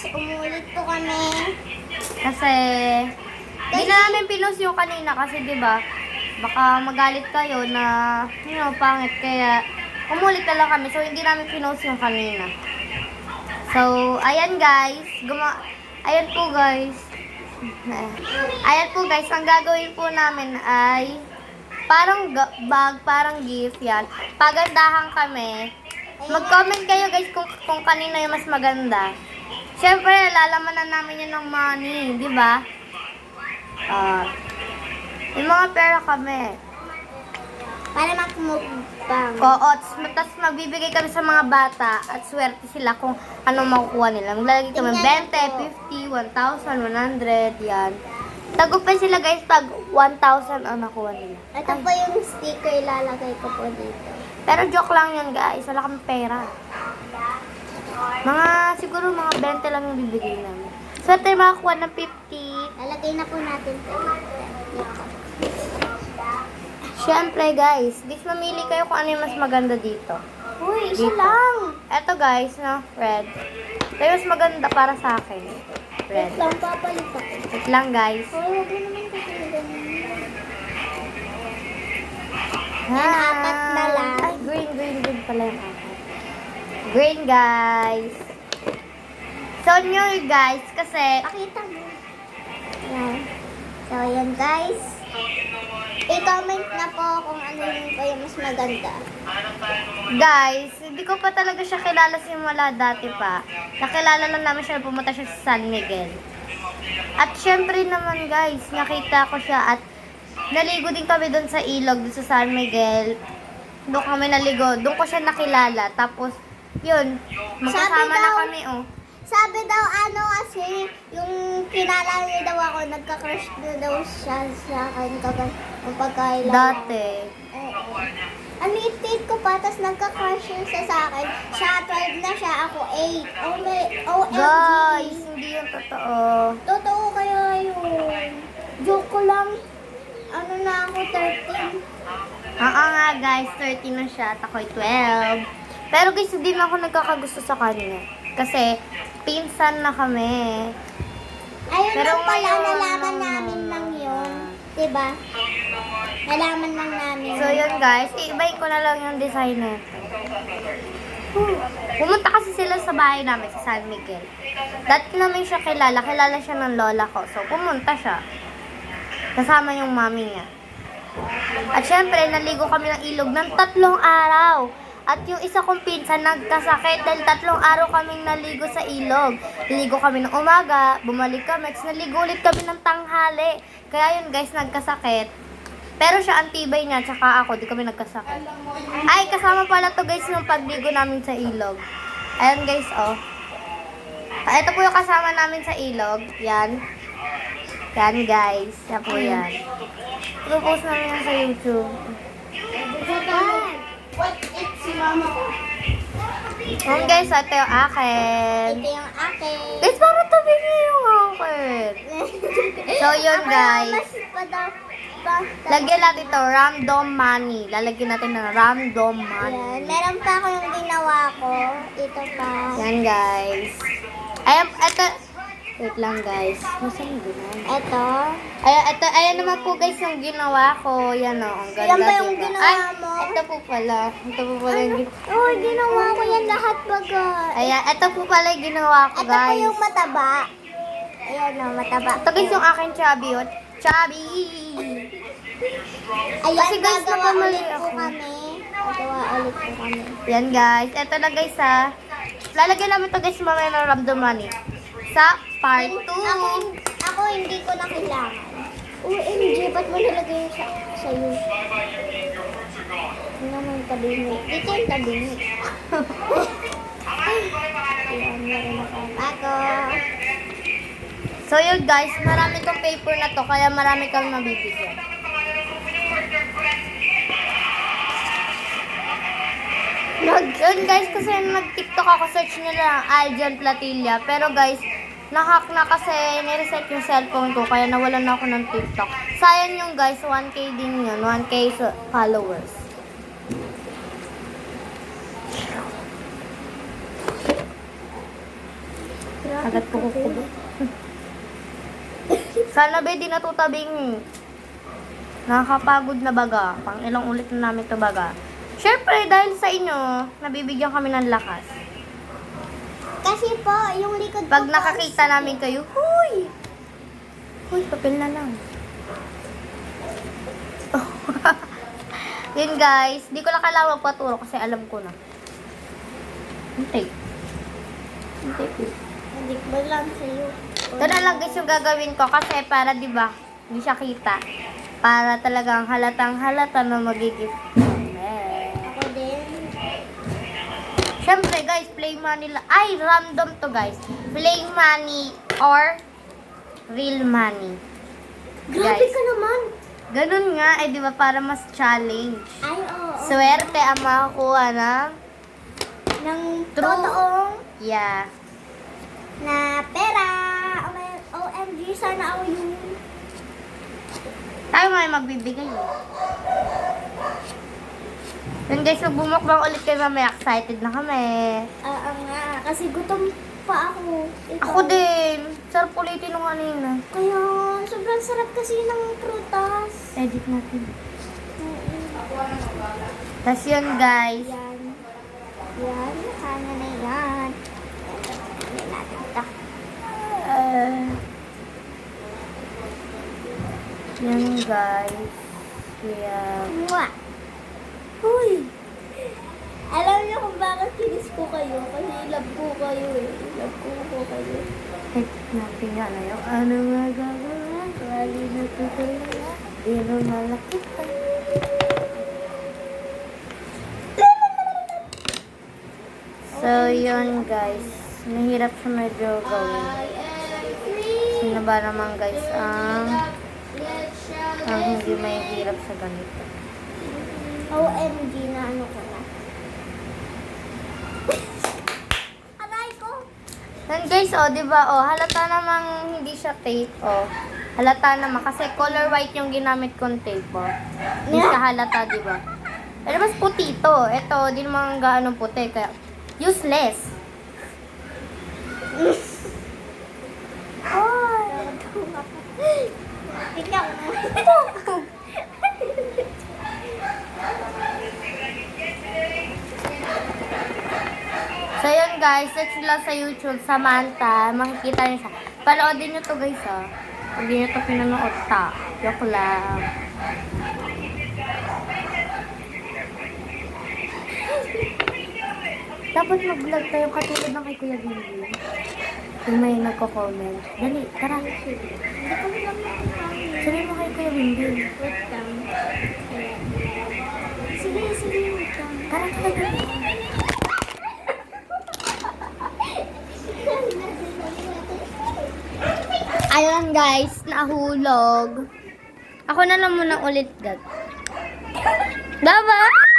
umulit po kami. Kasi, hindi na namin pinost yung kanina kasi 'di ba baka magalit kayo na, pangit. Kaya, umulit na lang kami. So, hindi namin pinost yung kanina. So, ayan guys. Ayan po guys. Ayan po guys. Ang gagawin po namin ay parang bag, parang gift yan. Pagandahan kami. Mag-comment kayo guys kung kanino yung mas maganda. Siyempre, lalaman na namin yun ng money. Di ba? Yung mga pera kami. Para makmukbang. Oo, tapos magbibigay kami sa mga bata at swerte sila kung anong makukuha nila. Maglalagay kami Tingnan 20, 50, 1,000, 100, yan. Tagumpay sila guys pag 1,000 ang nakuha nila. Ito po yung sticker ilalagay ko po dito. Pero joke lang yan guys, wala kami pera. Siguro mga 20 lang yung bibigay namin. Swerte makakuha ng 50. Lalagay na po natin ito dito. Siyempre guys, mamili kayo kung ano yung mas maganda dito. Uy, isa Dito. lang. Eto guys, red. Ito yung mas maganda para sa akin. Red. Wait lang, papalit ako. Wait lang guys. Uy, huwag mo naman kasi ganun. Yan, apat na lang. Ay, green pala yung apat. Green guys. So nyo guys, kasi Pakita mo. Yan. So, yan guys. I-comment na po kung ano yung po yung mas maganda. guys, hindi ko pa talaga siya kilala simula dati pa. Nakilala lang namin siya, pumunta siya sa San Miguel. At syempre naman guys, nakita ko siya at naligo din kami doon sa ilog, doon sa San Miguel. Doon kami naligo, doon ko siya nakilala. Tapos, yun, magkasama na kami oh. Sabi daw kasi, yung kilala niya daw ako, nagka-crush na daw siya sa akin kapag pagkailan. Dati. Oo. Ang liit ko pa, tapos nagka-crush siya sa akin. Siya 12 na siya, ako 8. OMG. Guys, hindi yung totoo. Totoo kaya yun. Joke ko lang. Ano na ako, 13. Oo nga guys, 13 na siya at ako'y 12. Pero guys, hindi na ako nagkakagusto sa kanya. Kasi, pinsan na kami. Ayun Pero lang pala, ngayon, nalaman namin lang yun. Diba? Nalaman lang namin. So yun guys, iibahin ko na lang yung design nito. Pumunta kasi sila sa bahay namin sa San Miguel. Dati namin siya kilala siya ng lola ko. So pumunta siya. Kasama yung mami niya. At syempre, naligo kami ng ilog ng 3 araw. At yung isa kong pinsan nagkasakit dahil 3 araw kaming naligo sa ilog. Naligo kami ng umaga, bumalik kami, tapos naligo ulit kami ng tanghali. Kaya yun guys, nagkasakit. Pero siya ang tibay niya, tsaka ako, di kami nagkasakit. Ay, kasama pala to guys nung pagligo namin sa ilog. Ayan guys, oh. Ito po yung kasama namin sa ilog. Yan. Yan guys. Yan po yan. Ipopost namin yan sa YouTube. Yan guys, ito yung akin. Ito yung akin. Guys, parang tabi niyo yung akin. So yun guys. Lagyan natin ito, random money. Lalagyan natin ng random money. Yan. Meron pa ako yung ginawa ko. Ito pa. Yan guys. Ayan, ito. Wait lang guys. Nasaan yung ginawa? Ito. Ayan naman po guys yung ginawa ko. Yan o, ang ganda. Yan ba yung diba? ginawa Ay, mo? ito po pala. Ito po pala yung ginawa. Oh, ginawa ko yan lahat baga. Ayan, ito po pala yung ginawa ko Ito po guys. yung mataba. Ayan o, mataba. Ito guys yung akin chubby. Oh. Chubby! Ayan, Kasi guys, gagawa nakamali ulit po ako. kami. Gagawa ulit po kami. Yan guys. Ito na guys ha. Lalagyan namin ito guys mamaya ng random money. Sa part 2. Ako hindi ko na kailangan. OMG, ba't mo nilagay yung sa'yo? Ano naman yung tabinit? Dito yung tabinit. Ayan, meron ako. Ako. So yun guys, marami tong paper na to. Kaya marami kang mabibigyan. Yun guys, kasi nag-tiktok ako, search nyo lang Aljan Platilla. Pero guys, nahack na kasi nireset yung cellphone ko. Kaya nawalan na ako ng tiktok. Sayang yung guys, 1K din yun. 1K followers. Agad ko kukubo. Sana be, di natutabing. Nakakapagod na baga. Pang ilang ulit na namin to baga. Syempre, dahil sa inyo, nabibigyan kami ng lakas. Kasi po, yung likod Pag ko po nakakita namin kayo, huy! Huy, papel na lang. Yun guys, di ko lang kailangan magpaturo kasi alam ko na. Hintay. Hintay ko. Hindi ko lang sa'yo. Ito na lang guys yung gagawin ko kasi para di ba hindi siya kita. Para talagang halatang halata na magigift. Ako din. Siyempre guys, play money lang. Ay, random to guys. Play money or real money. Grabe Guys. ka naman. Ganun nga, eh di ba para mas challenge. Ay, oo. Swerte ang makakuha ng Ng true. totoong Yeah. na pera. OMG, sana ako yung... Tayo nga yung magbibigay eh. Yun guys, magbumukbang ulit kayo mamaya. Excited na kami. nga, kasi gutom pa ako. Ikaw. Ako din. Sarap ulitin nung kanina. Kaya, sobrang sarap kasi ng prutas. Edit natin. Tapos yun guys. Yan. Yan, sana na yan. Yan natin ito. Yan guys. Yeah. Mwah! Uy! Alam niyo kung bakit kinis ko kayo? Kasi love ko kayo eh. Love ko kayo. Edit natin nga na yung ano nga gagawin. Wali na tutuloy. Di mo malaki pa. So, yun guys. Mahirap siya medyo gawin. Sino ba naman guys ang hindi may hirap sa ganito? OMG na ano ko na. Aray ko! Yan guys, oh, di ba? Oh, halata namang hindi siya tape, oh. Halata naman kasi color white yung ginamit kong tape, oh. Hindi siya halata, di ba? Pero mas puti to. Ito, di naman gaano puti, kaya useless. Oh! Ikaw. So, yun guys, search nyo lang sa YouTube, Samantha, makikita nyo siya. Panoodin nyo to guys, ah. Hindi nyo to pinanood, ta. Joke lang. Dapat mag-vlog tayo katulad ng kay Kuya Billy. Kung may nagko-comment. Dali, tara. Sabi mo kay Kuya Billy. Wait lang. Sige, wait lang. Tara, tara. Ayun guys, nahulog. Ako na lang muna ulit, gag. Bye-bye!